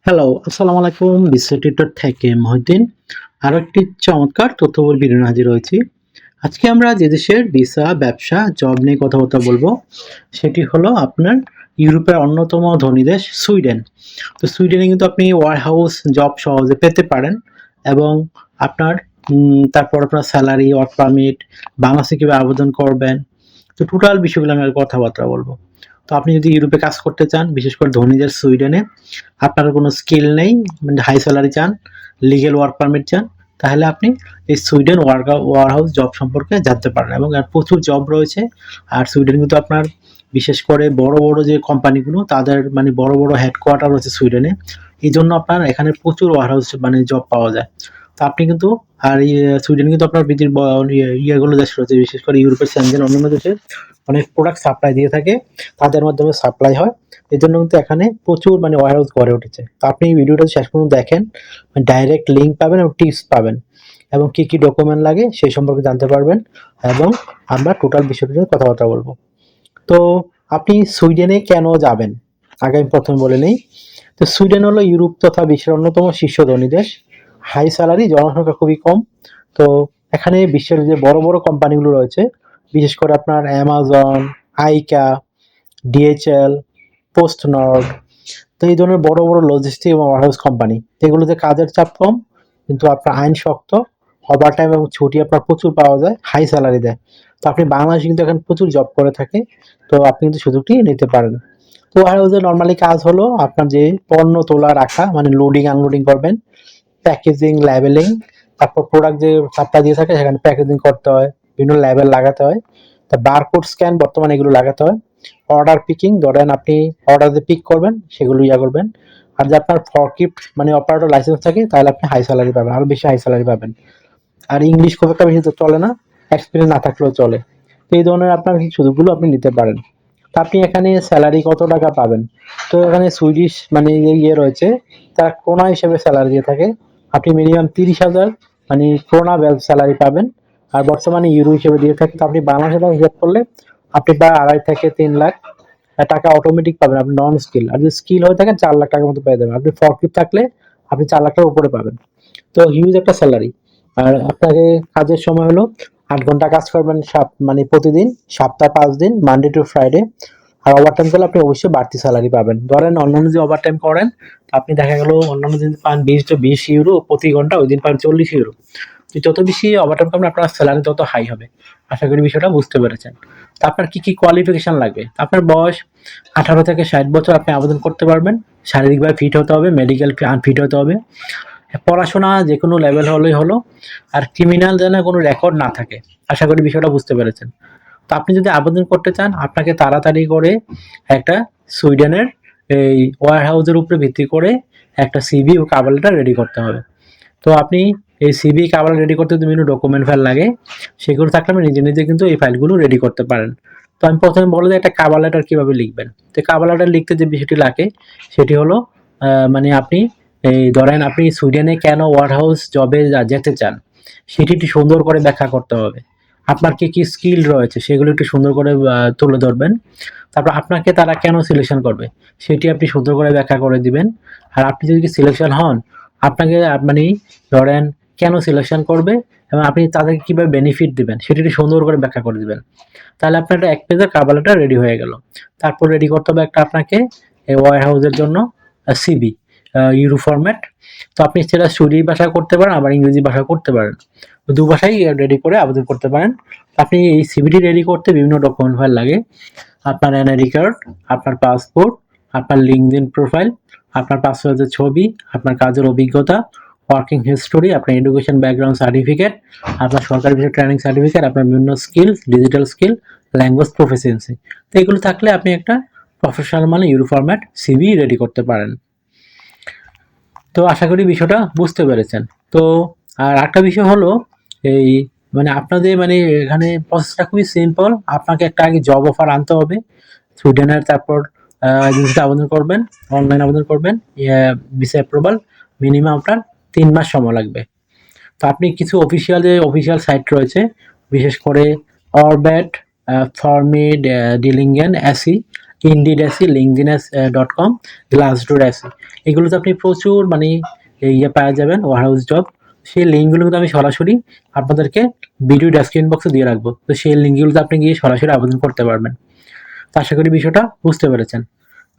Hello, আসসালামু আলাইকুম। বিশ্বটিটর থেকে মহিউদ্দিন। আরো একটি চমৎকার তথ্যবহুল ভিডিও নিয়ে হাজির হয়েছি। আজকে আমরা যে দেশের ভিসা, ব্যবসা, জব নিয়ে কথাবার্তা বলবো, সেটি হলো আপনার ইউরোপের অন্যতম ধনী দেশ সুইডেন। তো সুইডেনে কিন্তু আপনি ওয়ারহাউস জব সহজে পেতে পারেন এবং আপনার তারপর আপনার স্যালারি, ওয়ার্ক পারমিট, বাংলাদেশে কীভাবে আবেদন করবেন, তো টোটাল বিষয়গুলো আমি কথাবার্তা বলবো। তো আপনি যদি ইউরোপে কাজ করতে চান, বিশেষ করে ধনীদের সুইডেনে, আপনার কোনো স্কিল নেই, মানে হাই স্যালারি চান, লিগ্যাল ওয়ার্ক পারমিট চান, তাহলে আপনি এই সুইডেন ওয়ারহাউস জব সম্পর্কে জানতে পারেন এবং আর প্রচুর জব রয়েছে। আর সুইডেন কিন্তু আপনার বিশেষ করে বড় বড় যে কোম্পানিগুলো তাদের মানে বড় বড় হেডকোয়ার্টার রয়েছে সুইডেনে, এই জন্য আপনার এখানে প্রচুর ওয়ারহাউস মানে জব পাওয়া যায়। তো আপনি কিন্তু আর সুইডেন কিন্তু আপনার পৃথিবীর ইয়েগুলো দেশ রয়েছে, বিশেষ করে ইউরোপের সেনজেন অন্যান্য দেশে অনেক প্রোডাক্ট সাপ্লাই দিয়ে থাকে, তাদের মাধ্যমে সাপ্লাই হয়। এই জন্য কিন্তু এখানে প্রচুর মানে ওয়ারহাউস গড়ে উঠেছে। তো আপনি এই ভিডিওটা শেষ পর্যন্ত দেখেন, ডাইরেক্ট লিঙ্ক পাবেন এবং টিপস পাবেন এবং কি কি ডকুমেন্ট লাগে সেই সম্পর্কে জানতে পারবেন এবং আমরা টোটাল বিষয়টা নিয়ে কথাবার্তা বলবো। তো আপনি সুইডেনে কেন যাবেন আগে আমি প্রথমে বলে নেই। তো সুইডেন হলো ইউরোপ তথা বিশ্বের অন্যতম শীর্ষ ধনী দেশ। হাই স্যালারি, জনসংখ্যা খুবই কম। তো এখানে বিশ্বের যে বড় বড় কোম্পানিগুলো রয়েছে, বিশেষ করে আপনার অ্যামাজন, আইকা, ডিএচএল, পোস্ট নর্ড, তো এই ধরনের বড় বড় লজিস্টিক এবং ওয়ারহাউস কোম্পানি, এগুলোতে কাজের চাপ কম, কিন্তু আপনার আইন শক্ত, ওভার টাইম এবং ছুটি আপনার প্রচুর পাওয়া যায়, হাই স্যালারি দেয়। তো আপনি বাংলাদেশে কিন্তু এখন প্রচুর জব করে থাকে, তো আপনি কিন্তু সুযোগটি নিতে পারেন। তো ওয়ারহাউসে নর্মালি কাজ হলো আপনার যে পণ্য তোলা রাখা, মানে লোডিং আনলোডিং করবেন, প্যাকেজিং, লেবেলিং, তারপর প্রোডাক্ট যে সাপ্লাই দিয়ে থাকে সেখানে প্যাকেজিং করতে হয়, বিভিন্ন লেবেল লাগাতে হয়, তা বারকোড স্ক্যান বর্তমানে এগুলো লাগাতে হয়। অর্ডার পিকিং, ধরেন আপনি অর্ডার দিয়ে পিক করবেন, সেগুলো করবেন। আর যে আপনার ফরকিপ্ট মানে অপারেটর লাইসেন্স থাকে, তাহলে আপনি হাই স্যালারি পাবেন, আরো বেশি হাই স্যালারি পাবেন। আর ইংলিশ খুব একটা বেশি তো চলে না, এক্সপিরিয়েন্স না থাকলেও চলে। তো এই ধরনের আপনার সুযোগগুলো আপনি নিতে পারেন। তো আপনি এখানে স্যালারি কত টাকা পাবেন? তো এখানে সুইডিশ মানে রয়েছে, তারা ক্রোনা হিসেবে স্যালারি দিয়ে থাকে। আপনি মিনিমাম 30,000 মানে ক্রোনা স্যালারি পাবেন। আর বর্তমানে ইউরো হিসেবে দিয়ে থাকে। তো আপনি বাংলাদেশে টাকা হিসাব করলে আপনি প্রায় 2.5 থেকে 3 লাখ টাকা অটোমেটিক পাবেন আপনি নন স্কিল। আর যদি স্কিল হয়ে থাকেন 4 লাখ টাকার মতো পেয়ে যাবেন। আপনি ফরকিপ থাকলে আপনি 4 লাখ টাকার উপরে পাবেন। তো হিউজ একটা স্যালারি। আর আপনাকে কাজের সময় হলো 8 ঘন্টা কাজ করবেন মানে প্রতিদিন, সপ্তাহে 5 দিন, মানডে টু ফ্রাইডে। আর ওভারটাইম করলে আপনি অবশ্যই বাড়তি স্যালারি পাবেন। ধরেন অন্যান্য যে ওভারটাইম করেন, আপনি দেখা গেল অন্যান্য দিন পান 20 ইউরো প্রতি ঘন্টা, ওই দিন পান 40 ইউরো। তো যত বেশি ওভারটাইম করবেন আপনার স্যালারি তত হাই হবে। আশা করি বিষয়টা বুঝতে পেরেছেন। তো আপনার কি কি কোয়ালিফিকেশন লাগবে? আপনার বয়স 18 থেকে 60 বছর, আপনি আবেদন করতে পারবেন। শারীরিকভাবে ফিট হতে হবে, মেডিকেল আনফিট হতে হবে, পড়াশোনা যে কোনো লেভেল হলেই হলো, আর ক্রিমিনাল যেন কোনো রেকর্ড না থাকে। আশা করি বিষয়টা বুঝতে পেরেছেন। তো আপনি যদি আবেদন করতে চান, আপনাকে তাড়াতাড়ি করে একটা সুইডেনের এই ওয়ারহাউসের উপরে ভিত্তি করে একটা সিভি ও কভার লেটার রেডি করতে হবে। তো আপনি এই সিভি কভার রেডি করতে বিভিন্ন ডকুমেন্ট ফাইল লাগে, সেগুলো থাকলে আপনি নিজে নিজে কিন্তু এই ফাইলগুলো রেডি করতে পারেন। তো আমি প্রথমে বলে দিই একটা কভার লেটার কীভাবে লিখবেন। তো কভার লেটার লিখতে যে বিষয়টি লাগে সেটি হলো মানে আপনি এই ধরেন আপনি সুইডেনে কেন ওয়ারহাউস জবে যেতে চান সেটি একটু সুন্দর করে ব্যাখ্যা করতে হবে। আপনার কি কি স্কিল রয়েছে সেগুলো একটু সুন্দর করে তুলে ধরবেন। তারপর আপনাকে তারা কেন সিলেকশন করবে সেটি আপনি সুন্দর করে ব্যাখ্যা করে দিবেন। আর আপনি যদি সিলেকশন হন, আপনাকে মানে ধরেন কেন সিলেকশন করবে এবং আপনি তাদেরকে কীভাবে বেনিফিট দিবেন সেটি একটু সুন্দর করে ব্যাখ্যা করে দিবেন। তাহলে আপনার একটা 1 পেজের কভার লেটার রেডি হয়ে গেল। তারপর রেডি করতে হবে একটা আপনাকে ওয়ার হাউসের জন্য সিভি, ইউরো ফরম্যাট। তো আপনি সেটা সুইডিশ ভাষায় করতে পারেন, আবার ইংরেজি ভাষায় করতে পারেন, দু ভাষাই রেডি করে আবেদন করতে পারেন। আপনি এই সিভিটি রেডি করতে বিভিন্ন ডকুমেন্ট ফাইল লাগে। আপনার এনআইডি কার্ড, আপনার পাসপোর্ট, আপনার লিঙ্কডইন প্রোফাইল, আপনার পাসপোর্টের ছবি, আপনার কাজের অভিজ্ঞতা, ওয়ার্কিং হিস্টোরি, আপনার এডুকেশন ব্যাকগ্রাউন্ড সার্টিফিকেট, আপনার সরকারি বিষয় ট্রেনিং সার্টিফিকেট, আপনার বিভিন্ন skill, digital skill, language proficiency. তো এগুলো থাকলে আপনি একটা প্রফেশনাল মানে ইউরো ফরম্যাট সিভি রেডি করতে পারেন। তো আশা করি বিষয়টা বুঝতে পেরেছেন। তো আর একটা বিষয় হলো এই মানে আপনাদের মানে এখানে প্রসেসটা খুবই সিম্পল। আপনাকে একটা আগে জব অফার আনতে হবে সুইডেনের, তারপর যদি আবেদন করবেন, অনলাইন আবেদন করবেন, ভিসা অ্যাপ্রুভাল মিনিমাম আপনার 3 মাস সময় লাগবে। তো আপনি কিছু অফিসিয়াল সাইট রয়েছে, বিশেষ করে অরব্যাট, ফর্মি, ডিলিঙ্গেন, এসি, ইন্ডিড আসি, লিঙ্কডিন .com, গ্লাসডোর আসি, এগুলোতে আপনি প্রচুর মানে ইয়ে পাওয়া যাবেন ওয়ারহাউস জব। সেই লিঙ্কগুলো কিন্তু আমি সরাসরি আপনাদেরকে ভিডিও ডেসক্রিপশন বক্সে দিয়ে রাখবো, তো সেই লিঙ্কগুলোতে আপনি গিয়ে সরাসরি আবেদন করতে পারবেন। তো আশা করি বিষয়টা বুঝতে পেরেছেন।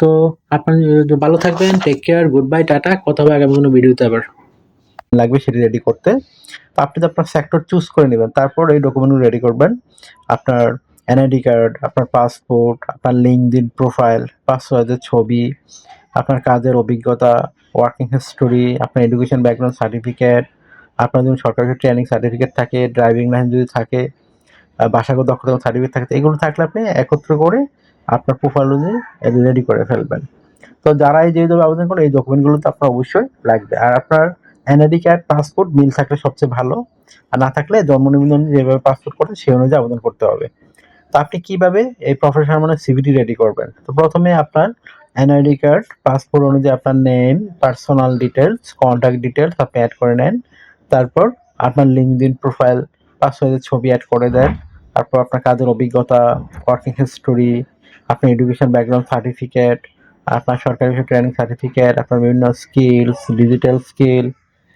তো আপনার ভালো থাকবেন, take care, good bye, tata, কথা হবে আগামী কোনো ভিডিওতে আবার। লাগবে সেটি রেডি করতে। তো আপনি তো আপনার সেক্টর চুজ করে নেবেন, তারপর এই ডকুমেন্টগুলো রেডি করবেন। আপনার এনআইডি কার্ড, আপনার পাসপোর্ট, আপনার লিঙ্কডইন প্রোফাইল, পাসওয়ার্ডের ছবি, আপনার কাজের অভিজ্ঞতা, ওয়ার্কিং হিস্টোরি, আপনার এডুকেশন ব্যাকগ্রাউন্ড সার্টিফিকেট, আপনার যদি সরকারি ট্রেনিং সার্টিফিকেট থাকে, ড্রাইভিং লাইসেন্স যদি থাকে, ভাষাগত দক্ষতা সার্টিফিকেট থাকে, এগুলো থাকলে আপনি একত্র করে আপনার প্রোফাইল অনুযায়ী রেডি করে ফেলবেন। তো যারা এই যেভাবে আবেদন করেন এই ডকুমেন্টগুলো তো আপনার অবশ্যই লাগবে। আর আপনার এনআইডি কার্ড, পাসপোর্ট মিল থাকলে সবচেয়ে ভালো, আর না থাকলে জন্ম নিবন্ধন যেভাবে পাসপোর্ট করে সেই অনুযায়ী আবেদন করতে হবে। তো আপনি কিভাবে এই প্রফেশনাল মানে সিভিটি রেডি করবেন? তো প্রথমে আপনার এনআইডি কার্ড, পাসপোর্ট অনুযায়ী আপনার name, personal details, contact details আপনি অ্যাড করে নেন। তারপর আপনার লিঙ্কডইন প্রোফাইল, পাসওয়ার্ডের ছবি অ্যাড করে দেন। তারপর আপনার কাজের অভিজ্ঞতা, ওয়ার্কিং হিস্টোরি, আপনার এডুকেশন ব্যাকগ্রাউন্ড সার্টিফিকেট, আপনার সরকারি ট্রেনিং সার্টিফিকেট, আপনার বিভিন্ন skills, digital skill,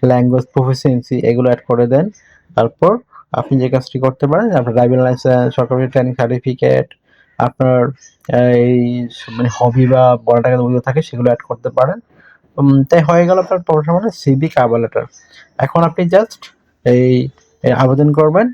language proficiency এগুলো অ্যাড করে দেন। তারপর আপনি যে কাজটি করতে পারেন, আপনার ড্রাইভিং লাইসেন্স, সরকারি ট্রেনিং সার্টিফিকেট, আপনার এই মানে হবি বা বড় টাকা অভিজ্ঞতা থাকে সেগুলো অ্যাড করতে পারেন। তাই হয়ে গেল আপনার প্রফেশনাল সিভি কভার লেটার। এখন আপনি জাস্ট এই আবেদন করবেন,